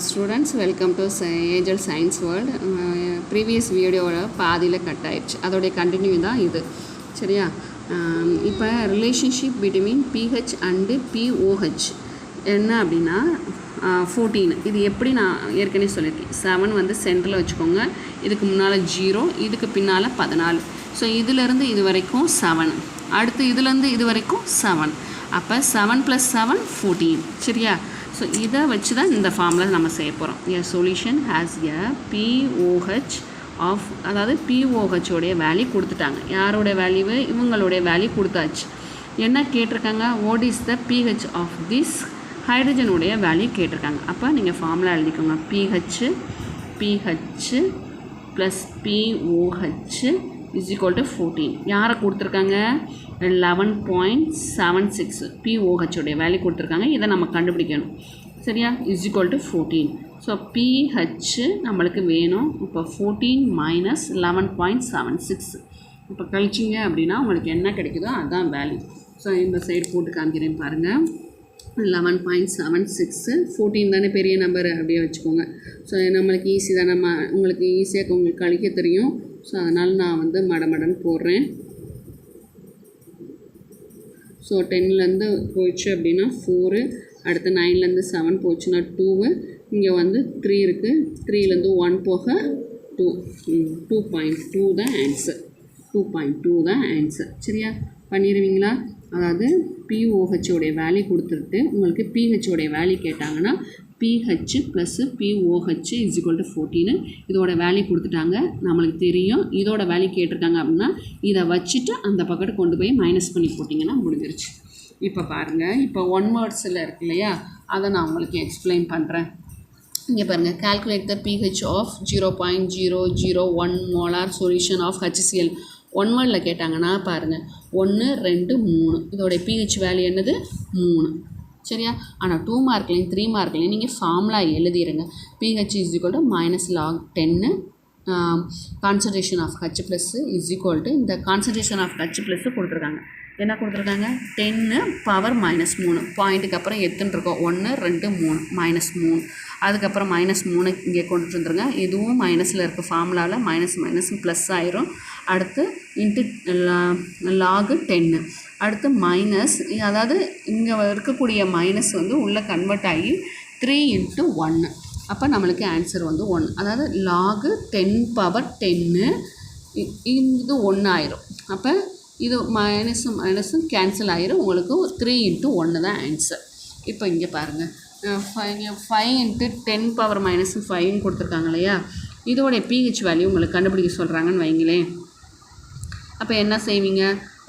Students welcome to angel science world. Previous வீடியோவோட பாதியில் cut ஆயிடுச்சு, அதோடைய கண்டினியூ தான் இது. சரியா? இப்போ relationship between pH and pOH என்ன அப்படின்னா 14. இது எப்படி நான் ஏற்கனவே சொல்லியிருக்கேன். 7 வந்து சென்டரில் வச்சுக்கோங்க, இதுக்கு முன்னால் 0, இதுக்கு பின்னால் 14. ஸோ இதிலேருந்து இது வரைக்கும் 7, அடுத்து இதுலேருந்து இது வரைக்கும் 7. அப்போ 7 + 7 14. சரியா? ஸோ இதை வச்சு தான் இந்த ஃபார்முலா நம்ம செய்ய போகிறோம். A solution has a pOH of, அதாவது பிஓஹெச்சோடைய வேல்யூ கொடுத்துட்டாங்க. யாரோட வேல்யூவு? இவங்களுடைய வேல்யூ கொடுத்தாச்சு. என்ன கேட்டிருக்காங்க? What is the pH of this ஹைட்ரஜனுடைய வேல்யூ கேட்டிருக்காங்க. அப்போ நீங்கள் ஃபார்முலா எழுதிக்கோங்க. PH plus pOH is equal to 14. யாரை கொடுத்துருக்காங்க? 11.76 பிஓஹெச்சோடைய வேல்யூ கொடுத்துருக்காங்க. இதை நம்ம கண்டுபிடிக்கணும். சரியா? Is equal to 14. So pH நம்மளுக்கு வேணும். இப்போ 14 மைனஸ் 11.76 இப்போ கழிச்சிங்க அப்படின்னா உங்களுக்கு என்ன கிடைக்குதோ அதுதான் வேல்யூ. ஸோ இந்த சைடு போட்டு காமிக்கிறேன் பாருங்கள். 11.76 14 தானே பெரிய நம்பர், அப்படியே வச்சுக்கோங்க. ஸோ நம்மளுக்கு ஈஸி தான், நம்ம உங்களுக்கு ஈஸியாக உங்களுக்கு கழிக்க தெரியும். ஸோ அதனால் நான் வந்து மடமடன்னு போடுறேன். ஸோ 10லேருந்து போயிடுச்சு அப்படின்னா 4, அடுத்து 9லேருந்து 7 போச்சுன்னா 2, இங்கே வந்து 3 இருக்குது, 3லேருந்து 1 போக 2, 2.2 தான் ஆன்சர். 2.2 தான் ஆன்சர். சரியா? பண்ணிடுவீங்களா? அதாவது பிஓஹெச்சோடைய வேல்யூ கொடுத்துட்டு உங்களுக்கு பிஹெச்சோடைய வேல்யூ கேட்டாங்கன்னா pH plus pOH is equal to 14. இதோட வேல்யூ கொடுத்துட்டாங்க, நம்மளுக்கு தெரியும். இதோட வேல்யூ கேட்டிருக்காங்க அப்படின்னா இதை வச்சுட்டு அந்த பக்கத்தை கொண்டு போய் மைனஸ் பண்ணி போட்டிங்கன்னா முடிஞ்சிருச்சு. இப்போ பாருங்கள், இப்போ 1 வேர்ட்ஸில் இருக்கு இல்லையா, அதை நான் உங்களுக்கு எக்ஸ்பிளைன் பண்ணுறேன். இங்கே பாருங்கள், calculate the pH of 0.001 molar solution of HCl. 1 வேர்டில் கேட்டாங்கன்னா பாருங்கள், 1 2 3 இதோடைய பிஹெச் வேல்யூ என்னது? 3. சரியா? ஆனால் 2 மார்க்லையும் 3 மார்க்லையும் நீங்கள் ஃபார்முலா எழுதிடுங்க. PH is equal to -log 10 concentration of H plus is equal to, இந்த கான்சன்ட்ரேஷன் ஆஃப் H ப்ளஸ் கொடுத்துருக்காங்க. என்ன கொடுத்துருக்காங்க? 10 பவர் -3. பாயிண்ட்டுக்கு அப்புறம் எத்தனை இருக்கோம்? 1 2 3 -3. அதுக்கப்புறம் -3 இங்கே கொண்டுட்டு வந்துருங்க. இதுவும் மைனஸில் இருக்குது, ஃபார்முலாவில் மைனஸ் ப்ளஸ் ஆயிரும். அடுத்து இன்ட்டு log 10, அடுத்து மைனஸ், அதாவது இங்கே இருக்கக்கூடிய மைனஸ் வந்து உள்ளே கன்வெர்ட் ஆகி 3 × 1. அப்போ நம்மளுக்கு ஆன்சர் வந்து 1. அதாவது log 10 பவர் 10 இது 1 ஆயிரும். அப்போ இது மைனஸும் கேன்சல் ஆயிரும். உங்களுக்கு 3 × 1 தான் ஆன்சர். இப்போ இங்கே பாருங்கள், 5 × 10 பவர் -5 கொடுத்துருக்காங்க இல்லையா, இதோடைய பிஹெச் வேல்யூ உங்களுக்கு கண்டுபிடிக்க சொல்கிறாங்கன்னு வைங்களேன். அப்போ என்ன செய்வீங்க?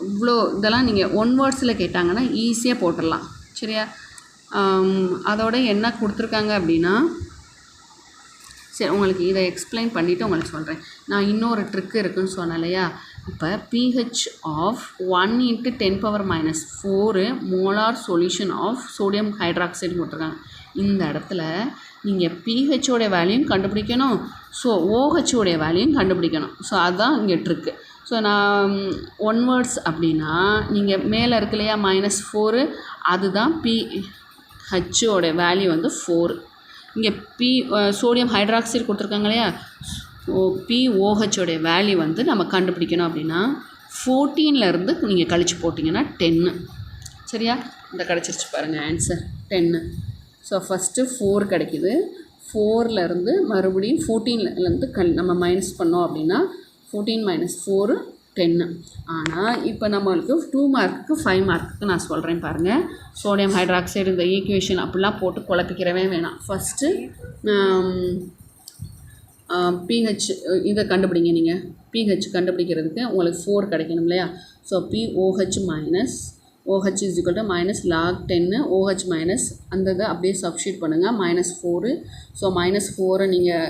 இவ்வளோ இதெல்லாம் நீங்கள் 1 வேர்ட்ஸில் கேட்டாங்கன்னா ஈஸியாக போட்டுடலாம். சரியா? அதோட என்ன கொடுத்துருக்காங்க அப்படின்னா, சரி உங்களுக்கு இதை எக்ஸ்பிளைன் பண்ணிவிட்டு உங்களுக்கு சொல்கிறேன். நான் இன்னொரு ட்ரிக்கு இருக்குதுன்னு சொன்னேன் இல்லையா. இப்போ pH of 1 × 10⁻⁴ molar solution of sodium hydroxide கொடுத்துருக்காங்க. இந்த இடத்துல நீங்கள் பிஹெச்சோடைய வேல்யூயும் கண்டுபிடிக்கணும், ஸோ ஓஹெச்சோடைய வேல்யூயும் கண்டுபிடிக்கணும். ஸோ அதுதான் இங்கே ட்ரிக்கு. ஸோ நான் 1 வேர்ட்ஸ் அப்படின்னா நீங்கள் மேலே இருக்கு இல்லையா -4, அதுதான் பிஹெச்சோட வேல்யூ வந்து 4. இங்கே சோடியம் ஹைட்ராக்சைடு கொடுத்துருக்காங்க இல்லையா, பிஓஹெச்சோடைய வேல்யூ வந்து நம்ம கண்டுபிடிக்கணும் அப்படின்னா 14லேருந்து நீங்கள் கழிச்சு போட்டிங்கன்னா 10. சரியா? இந்த கிடச்சிருச்சு பாருங்கள் ஆன்சர் 10. ஸோ ஃபஸ்ட்டு 4 கிடைக்கிது. 4லேருந்து மறுபடியும் 14லேருந்து நம்ம மைனஸ் பண்ணோம் அப்படின்னா 14 - 4 10. ஆனால் இப்போ நம்மளுக்கு 2 மார்க்குக்கு 5 மார்க்குக்கு நான் சொல்கிறேன் பாருங்கள். சோடியம் ஹைட்ராக்சைடு இந்த ஈக்குவேஷன் அப்படிலாம் போட்டு குழப்பிக்கிறவே வேணாம். ஃபஸ்ட்டு பிஹெச் இதை கண்டுபிடிங்க. நீங்கள் பிஹெச் கண்டுபிடிக்கிறதுக்கு உங்களுக்கு 4 கிடைக்கணும் இல்லையா. So pOH minus OH is equal to -log 10 OH minus அந்த இதை அப்படியே சப்ஸ்டியூட் பண்ணுங்கள் -4. ஸோ -4 நீங்கள்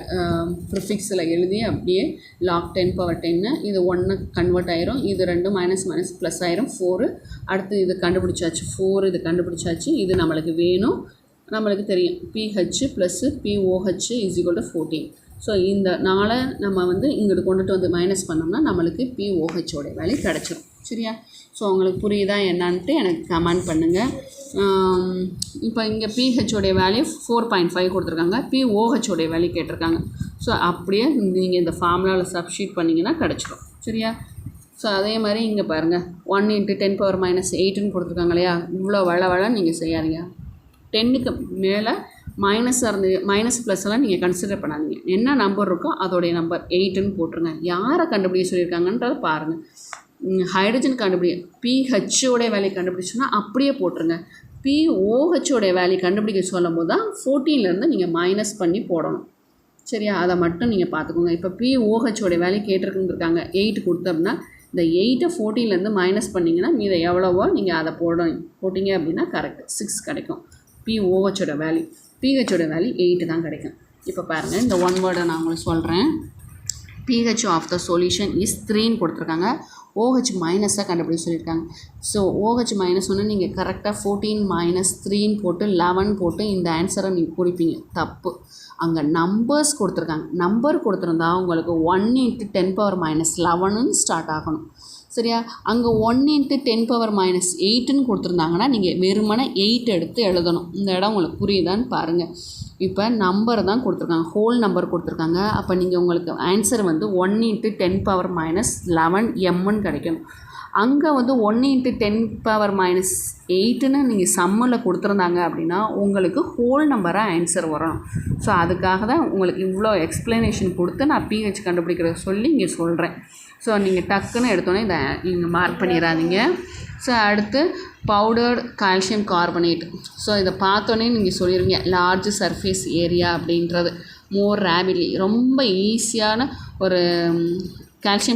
ப்ரிஃபிக்ஸில் எழுதி அப்படியே log 10 பவர் 10 இது 1 கன்வெர்ட் ஆயிரும். இது 2 மைனஸ் ப்ளஸ் ஆயிரும் 4. அடுத்து இது கண்டுபிடிச்சாச்சு 4, இது கண்டுபிடிச்சாச்சு. இது நம்மளுக்கு வேணும், நம்மளுக்கு தெரியும் pH plus pOH is equal to 14. So இந்த 4 நம்ம வந்து இங்கிட்டு கொண்டுட்டு வந்து மைனஸ் பண்ணோம்னா நம்மளுக்கு பிஓஹெச்சோடைய வேல்யூ கிடச்சிரும். சரியா? ஸோ உங்களுக்கு புரியுதா என்னான்ட்டு எனக்கு கமெண்ட் பண்ணுங்கள். இப்போ இங்கே பிஹெச்சோடைய வேல்யூ 4.5 கொடுத்துருக்காங்க, பிஓஹெச்சோடைய வேல்யூ கேட்டிருக்காங்க. ஸோ அப்படியே நீங்கள் இந்த ஃபார்முலாவில் சப்ஸ்டியூட் பண்ணிங்கன்னா கிடச்சிடும். சரியா? ஸோ அதே மாதிரி இங்கே பாருங்கள் 1 × 10⁻⁸ கொடுத்துருக்காங்க இல்லையா? இவ்வளோ வள நீங்கள் செய்யாதீங்க. 10க்கு மேலே மைனஸாக இருந்து மைனஸ் ப்ளஸ் எல்லாம் நீங்கள் கன்சிடர் பண்ணாதீங்க. என்ன நம்பர் இருக்கோ அதோடைய நம்பர் 8ன்னு போட்டுருங்க. யாரை கண்டுபிடிக்க சொல்லியிருக்காங்கன்றதை பாருங்கள். ஹைட்ரஜன் பிஹெச்சோடைய வேல்யூ கண்டுபிடிச்சோன்னா அப்படியே போட்டுருங்க. பிஓஹெச்சோடைய வேல்யூ கண்டுபிடிக்க சொல்லும் போது தான் 14லேருந்து நீங்கள் மைனஸ் பண்ணி போடணும். சரியா? அதை மட்டும் நீங்கள் பார்த்துக்கோங்க. இப்போ பிஓஹெச்சோடைய வேல்யூ கேட்டிருக்குன்னு 8 கொடுத்தோம்னா இந்த 8ஐ 14லேருந்து மைனஸ் பண்ணிங்கன்னா மீதை எவ்வளவோ நீங்கள் அதை போட்டிங்க அப்படின்னா கரெக்ட் 6 கிடைக்கும். பிஓஹெச்சோட வேல்யூ, பிஹெச்சோட வேல்யூ 8 தான் கிடைக்கும். இப்போ பாருங்கள், இந்த ஒன் வேர்டை நான் உங்களுக்கு சொல்கிறேன். pH of the solution is 3ன்னு கொடுத்துருக்காங்க. OH மைனஸாக கண்டுபிடிக்க சொல்லியிருக்காங்க. ஸோ OH மைனஸ் ஒன்று நீங்கள் கரெக்டாக 14 - 3ன்னு போட்டு 11 போட்டு இந்த ஆன்சரை நீங்கள் குறிப்பீங்க. தப்பு. அங்கே நம்பர்ஸ் கொடுத்துருக்காங்க. நம்பர் கொடுத்துருந்தா உங்களுக்கு 1 × 10⁻⁻11ன்னு ஸ்டார்ட் ஆகணும். சரியா? அங்கே 1 × 10⁻⁻8ன்னு கொடுத்துருந்தாங்கன்னா நீங்கள் வெறுமனே 8 எடுத்து எழுதணும். இந்த இடம் உங்களுக்கு புரியுதான்னு பாருங்கள். இப்போ நம்பர் தான் கொடுத்துருக்காங்க, ஹோல் நம்பர் கொடுத்துருக்காங்க. அப்போ நீங்கள் உங்களுக்கு ஆன்சர் வந்து 1 × 10⁻11 mன்னு கிடைக்கும். அங்கே வந்து 1 × 10⁻⁸ நீங்கள் சம்மில் கொடுத்துருந்தாங்க அப்படின்னா உங்களுக்கு ஹோல் நம்பராக ஆன்சர் வரணும். ஸோ அதுக்காக தான் உங்களுக்கு இவ்வளோ எக்ஸ்ப்ளனேஷன் கொடுத்து நான் pH கண்டுபிடிக்கிறத சொல்லி இங்கே சொல்கிறேன். ஸோ நீங்கள் டக்குன்னு எடுத்தோன்னே இதை நீங்கள் மார்க் பண்ணிடாதீங்க. ஸோ அடுத்து பவுடர்டு கால்சியம் கார்பனேட். ஸோ இதை பார்த்தோன்னே நீங்கள் சொல்லிடுவீங்க லார்ஜ் சர்ஃபேஸ் ஏரியா அப்படின்றது. மோர் ரேபிட்லி ரொம்ப ஈஸியான ஒரு கால்சியம்